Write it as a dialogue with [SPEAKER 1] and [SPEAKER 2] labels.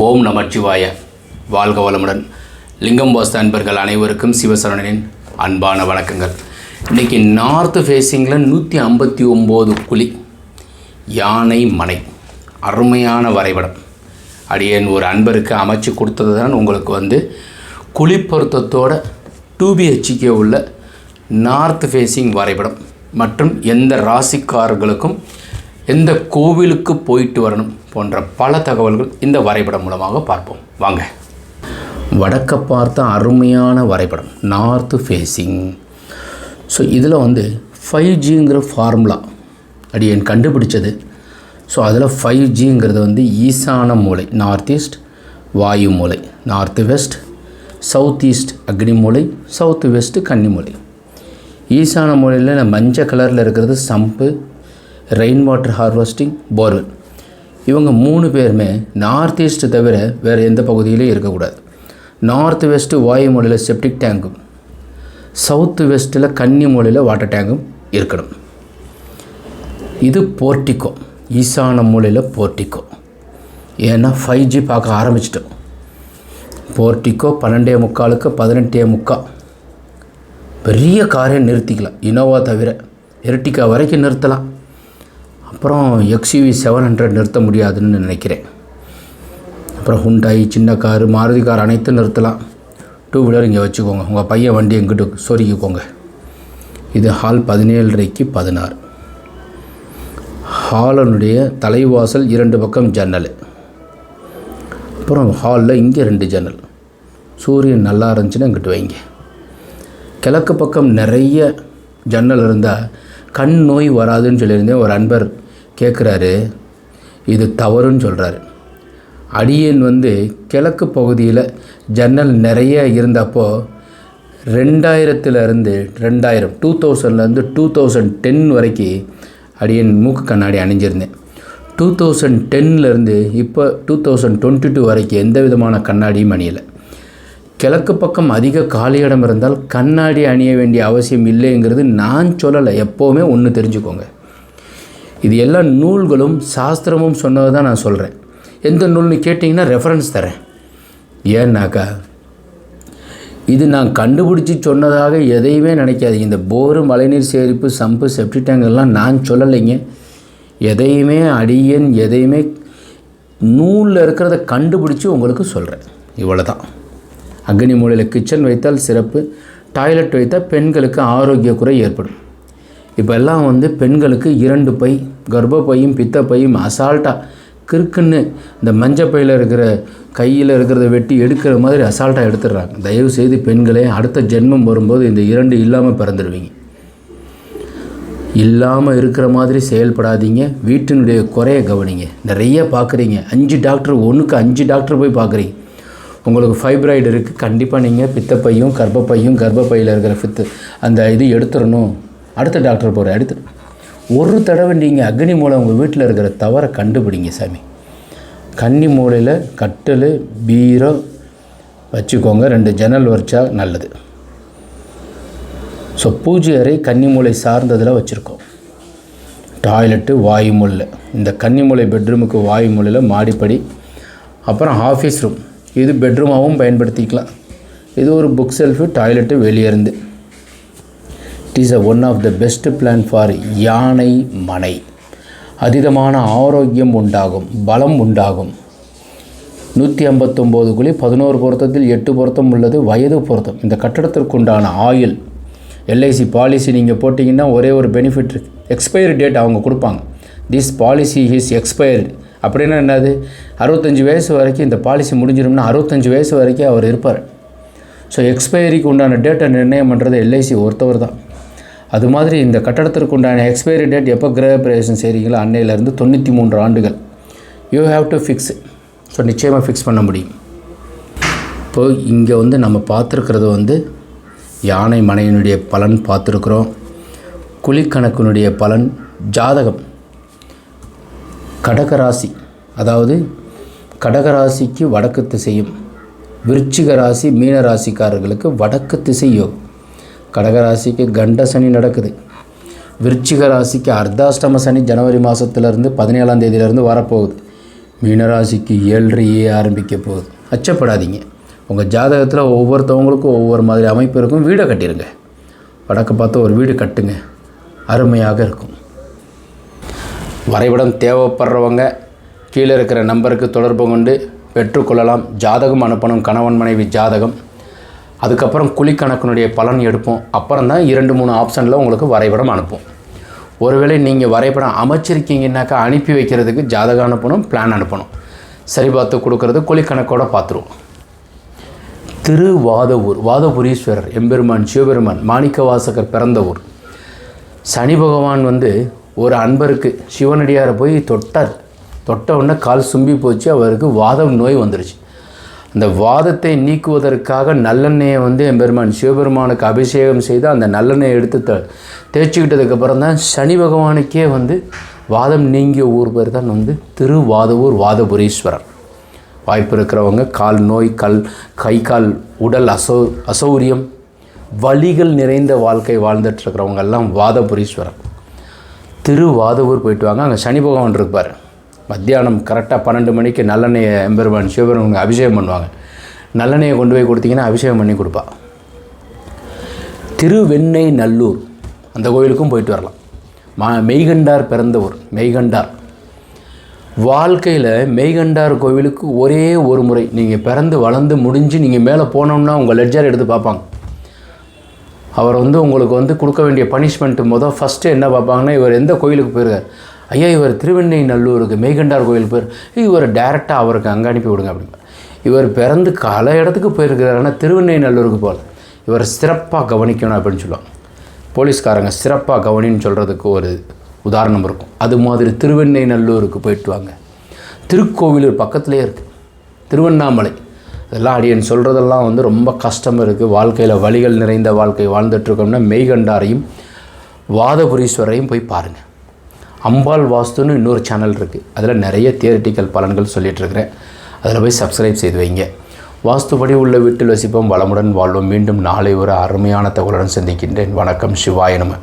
[SPEAKER 1] ஓம் நமச்சிவாய. வாழ்க வளமுடன். லிங்கம் வாஸ்து அன்பர்கள் அனைவருக்கும் சிவசரணனின் அன்பான வணக்கங்கள். இன்றைக்கி நார்த் ஃபேஸிங்கில் 159 குழி யானை மனை, அருமையான வரைபடம். அடியேன் ஒரு அன்பருக்கு அமைச்சு கொடுத்தது தான் உங்களுக்கு குழி பொருத்தத்தோட 2BHK உள்ள நார்த் ஃபேஸிங் வரைபடம் மற்றும் எந்த ராசிக்காரர்களுக்கும் எந்த கோவிலுக்கு போயிட்டு வரணும் போன்ற பல தகவல்கள் இந்த வரைபடம் மூலமாக பார்ப்போம். வாங்க. வடக்க பார்த்த அருமையான வரைபடம் நார்த் ஃபேஸிங். ஸோ இதில் 5Gங்கிற ஃபார்முலா அடியேன் கண்டுபிடிச்சது. ஸோ அதில் 5Gங்கிறது ஈசான மூலை நார்த் ஈஸ்ட் வாயு மூலை, நார்த் வெஸ்ட் சவுத் ஈஸ்ட் அக்னி மூலை, சவுத் வெஸ்ட் கன்னி மூலை. ஈசான மூலையில் மஞ்சள் கலரில் இருக்கிறது சம்பு, ரெயின் வாட்டர் ஹார்வெஸ்டிங், போர்வெல். இவங்க 3 பேருமே நார்த் ஈஸ்ட்டு தவிர வேறு எந்த பகுதியிலையும் இருக்கக்கூடாது. நார்த் வெஸ்ட்டு வாயு மூலையில் செப்டிக் டேங்கும், சவுத்து வெஸ்ட்டில் கன்னி மூலையில் வாட்டர் டேங்கும் இருக்கணும். இது போர்ட்டிக்கோ, ஈசான மூலையில் போர்ட்டிக்கோ. ஏன்னா 5G பார்க்க ஆரம்பிச்சிட்டோம். போர்ட்டிக்கோ 12:45க்கு 18:45 பெரிய காரை நிறுத்திக்கலாம். இனோவா தவிர எர்டிகா வரைக்கும் நிறுத்தலாம். அப்புறம் XUV 700 நிறுத்த முடியாதுன்னு நினைக்கிறேன். அப்புறம் ஹுண்டாய், சின்ன காரு, மாருதி கார் அனைத்தும் நிறுத்தலாம். 2 வீலர் இங்கே வச்சுக்கோங்க. உங்கள் பையன் வண்டி எங்கிட்ட சொருக்கிக்கோங்க. இது ஹால் 17:30க்கு 16. ஹாலனுடைய தலைவாசல் 2 பக்கம் ஜன்னல். அப்புறம் ஹாலில் இங்கே 2 ஜன்னல். சூரியன் நல்லா இருந்துச்சுன்னா இங்கிட்டு வைங்க. கிழக்கு பக்கம் நிறைய ஜன்னல் இருந்தால் கண் நோய் வராதுன்னு சொல்லியிருந்தேன். ஒரு அன்பர் கேட்குறாரு, இது தவறுன்னு சொல்கிறாரு. அடியேன் கிழக்கு பகுதியில் ஜன்னல் நிறைய இருந்தப்போ 2000 2000லேருந்து 2010 வரைக்கும் அடியேன் மூக்கு கண்ணாடி அணிஞ்சிருந்தேன். 2010லேருந்து இப்போ 2022 வரைக்கும் எந்த விதமான கண்ணாடியும் அணியலை. கிழக்கு பக்கம் அதிக காலி இடம் இருந்தால் கண்ணாடி அணிய வேண்டிய அவசியம் இல்லைங்கிறது நான் சொல்லலை. எப்போவுமே ஒன்று தெரிஞ்சுக்கோங்க, இது எல்லா நூல்களும் சாஸ்திரமும் சொன்னது தான் நான் சொல்கிறேன். எந்த நூல்னு கேட்டிங்கன்னா ரெஃபரன்ஸ் தரேன். ஏன்னாக்கா இது நான் கண்டுபிடிச்சி சொன்னதாக எதையுமே நினைக்காதீங்க. இந்த போரு, மழைநீர் சேரிப்பு, சம்பு, செப்டி டேங்க் எல்லாம் நான் சொல்லலைங்க. எதையுமே அடியேன் எதையுமே நூலில் இருக்கிறத கண்டுபிடிச்சி உங்களுக்கு சொல்கிறேன். இவ்வளோ தான். அக்னி மூலையில் கிச்சன் வைத்தால் சிறப்பு, டாய்லெட் வைத்தால் பெண்களுக்கு ஆரோக்கிய குறை ஏற்படும். இப்போ எல்லாம் பெண்களுக்கு 2 பை, கர்ப்பப்பையும் பித்தப்பையும் அசால்ட்டாக கிறுக்குன்னு இந்த மஞ்சப்பையில் இருக்கிற கையில் இருக்கிறத வெட்டி எடுக்கிற மாதிரி அசால்ட்டாக எடுத்துடுறாங்க. தயவு செய்து பெண்களே, அடுத்த ஜென்மம் வரும்போது இந்த 2 இல்லாமல் பிறந்துடுவீங்க. இல்லாமல் இருக்கிற மாதிரி செயல்படாதீங்க. வீட்டினுடைய குறைய கவனிங்க. நிறைய பார்க்குறீங்க, 5 டாக்டர், 1க்கு 5 டாக்டர் போய் பார்க்குறீங்க. உங்களுக்கு ஃபைப்ராய்டு இருக்குது, கண்டிப்பாக நீங்கள் பித்தப்பையும் கர்ப்பப்பையில் இருக்கிற அந்த இது எடுத்துடணும். அடுத்த டாக்டர் போகிற எடுத்து ஒரு தடவை நீங்கள் அக்னி மூலை உங்கள் வீட்டில் இருக்கிற தவறை கண்டுபிடிங்க சாமி. கன்னி மூலையில் கட்டில், பீரோ வச்சுக்கோங்க. 2 ஜன்னல் வச்சா நல்லது. ஸோ பூஜை அறை கன்னி மூலை சார்ந்ததில் வச்சுருக்கோம். டாய்லெட்டு வாயு மூலையில், இந்த கன்னி மூலை பெட்ரூமுக்கு வாயு மூலையில் மாடிப்படி. அப்புறம் ஆஃபீஸ் ரூம், இது பெட்ரூமாகவும் பயன்படுத்திக்கலாம். இது ஒரு புக் செல்ஃபு, டாய்லெட்டு வெளியே இருந்து. It is one of the best plan for யானை மனை. அதீதமான ஆரோக்கியம் உண்டாகும், பலம் உண்டாகும். 159 குழி, 11 பொருத்தத்தில் 8 பொருத்தம் உள்ளது. வயது பொருத்தம். இந்த கட்டடத்திற்குண்டான ஆயுள் LIC பாலிசி நீங்கள் போட்டிங்கன்னா ஒரே ஒரு பெனிஃபிட் இருக்குது. எக்ஸ்பைரி டேட் அவங்க கொடுப்பாங்க. This policy is expired. அப்படின்னா என்னது, 65 வயசு வரைக்கும் இந்த பாலிசி முடிஞ்சிடும்னா 65 வயசு வரைக்கும் அவர் இருப்பார். ஸோ எக்ஸ்பைரிக்கு உண்டான டேட்டை நிர்ணயம் பண்ணுறது LIC ஒருத்தவர் தான். அது மாதிரி இந்த கட்டடத்திற்கு உண்டான எக்ஸ்பைரி டேட் எப்போ கிரக பிரவேசம் செய்கிறீங்களோ அன்னையிலேருந்து 93 ஆண்டுகள் you have to fix. So நிச்சயமாக ஃபிக்ஸ் பண்ண முடியும். இப்போது இங்கே நம்ம பார்த்துருக்கிறது யானை மனையினுடைய பலன் பார்த்துருக்குறோம். குழிக்கணக்கினுடைய பலன், ஜாதகம், கடகராசி, அதாவது கடகராசிக்கு வடக்கு திசையும், விருச்சிக ராசி மீன ராசிக்காரர்களுக்கு வடக்கு திசை யோகம். கடகராசிக்கு கண்ட சனி நடக்குது, விருச்சிக ராசிக்கு அர்த்தாஷ்டம சனி ஜனவரி மாதத்துலேருந்து 17ஆம் தேதியிலேருந்து வரப்போகுது. மீனராசிக்கு 7.5 ஆரம்பிக்க போகுது. அச்சப்படாதீங்க. உங்கள் ஜாதகத்தில் ஒவ்வொருத்தவங்களுக்கும் ஒவ்வொரு மாதிரி அமைப்பு இருக்கும். வீடை கட்டிடுங்க. வடக்கு பார்த்து ஒரு வீடு கட்டுங்க, அருமையாக இருக்கும். வரைபடம் தேவைப்படுறவங்க கீழே இருக்கிற நம்பருக்கு தொடர்பு கொண்டு பெற்றுக்கொள்ளலாம். ஜாதகம் அனுப்பணும், கணவன் மனைவி ஜாதகம். அதுக்கப்புறம் குழிக்கணக்கினுடைய பலன் எடுப்போம். அப்புறம் தான் 2-3 ஆப்ஷனில் உங்களுக்கு வரைபடம் அனுப்பும். ஒருவேளை நீங்கள் வரைபடம் அமைச்சிருக்கீங்கன்னாக்கா அனுப்பி வைக்கிறதுக்கு ஜாதகம் அனுப்பணும், பிளான் அனுப்பணும். சரி பார்த்து கொடுக்கறது குழிக்கணக்கோடு பார்த்துருவோம். திருவாதவூர் வாதபுரீஸ்வரர் எம்பெருமான் சிவபெருமான் மாணிக்கவாசகர் பிறந்த ஊர். சனி பகவான் ஒரு அன்பருக்கு சிவனடியாரை போய் தொட்டார். தொட்ட உடனே கால் சும்பி போச்சு. அவருக்கு வாதம் நோய் வந்துருச்சு. அந்த வாதத்தை நீக்குவதற்காக நல்லெண்ணெயை எம்பெருமான் சிவபெருமானுக்கு அபிஷேகம் செய்து அந்த நல்லெண்ணெயை எடுத்து தேய்ச்சிக்கிட்டதுக்கப்புறம் தான் சனி பகவானுக்கே வாதம் நீங்கிய ஊர் பேர் தான் திருவாதவூர் வாதபுரீஸ்வரர். வாய்ப்பு இருக்கிறவங்க கால் நோய், கை கால் உடல் அசௌரியம், வலிகள் நிறைந்த வாழ்க்கை வாழ்ந்துட்டுருக்கிறவங்கெல்லாம் வாதபுரீஸ்வரர் திருவாதவூர் போயிட்டு வாங்க. அங்கே சனி பகவான் இருப்பார். மத்தியானம் கரெக்டாக 12 மணிக்கு நல்லெண்ணெயை எம்பெருமான் சிவபெருமானுக்கு அபிஷேகம் பண்ணுவாங்க. நல்லெண்ணெயை கொண்டு போய் கொடுத்தீங்கன்னா அபிஷேகம் பண்ணி கொடுப்பா. திருவெண்ணெய் நல்லூர் அந்த கோயிலுக்கும் போயிட்டு வரலாம். மெய்கண்டார் பிறந்த ஊர். மெய்கண்டார் வாழ்க்கையில் மெய்கண்டார் கோவிலுக்கு ஒரே ஒரு முறை நீங்கள் பிறந்து வளர்ந்து முடிஞ்சு நீங்கள் மேலே போனோம்னா உங்கள் லெட்ஜர் எடுத்து பார்ப்பாங்க. அவர் உங்களுக்கு கொடுக்க வேண்டிய பனிஷ்மெண்ட்டு ஃபஸ்ட்டு என்ன பார்ப்பாங்கன்னா, இவர் எந்த கோயிலுக்கு போயிருக்கார், ஐயா இவர் திருவெண்ணெய் நல்லூருக்கு மெய்கண்டார் கோயில் போயிரு, இவர் டேரெக்டாக அவருக்கு அங்கே அனுப்பி விடுங்க அப்படிங்க. இவர் பிறந்து பல இடத்துக்கு போயிருக்கிறார், ஆனால் திருவெண்ணெய் நல்லூருக்கு போகல. இவர் சிறப்பாக கவனிக்கணும் அப்படின்னு சொல்லுவாங்க. போலீஸ்காரங்க சிறப்பாக கவனின்னு சொல்கிறதுக்கு ஒரு உதாரணம் இருக்கும். அது மாதிரி திருவெண்ணெய் நல்லூருக்கு போயிட்டு வாங்க. திருக்கோவிலூர் பக்கத்துலேயே இருக்குது. திருவண்ணாமலை இதெல்லாம் அடியன் சொல்கிறதெல்லாம் ரொம்ப கஷ்டம் இருக்குது. வாழ்க்கையில் வலிகள் நிறைந்த வாழ்க்கை வாழ்ந்துட்டுருக்கோம்னா மெய்கண்டாரையும் வாதபுரீஸ்வரையும் போய் பாருங்கள். அம்பாள் வாஸ்துன்னு இன்னொரு சேனல் இருக்குது. அதில் நிறைய தியரிட்டிக்கல் பலன்கள் சொல்லிகிட்ருக்கிறேன். அதில் போய் சப்ஸ்கிரைப் செய்து வைங்க. வாஸ்துபடி உள்ள வீட்டில் வசிப்போம், வளமுடன் வாழ்வோம். மீண்டும் நாளை ஒரு அருமையான தகவலுடன் சந்திக்கின்றேன். வணக்கம். சிவாய நம.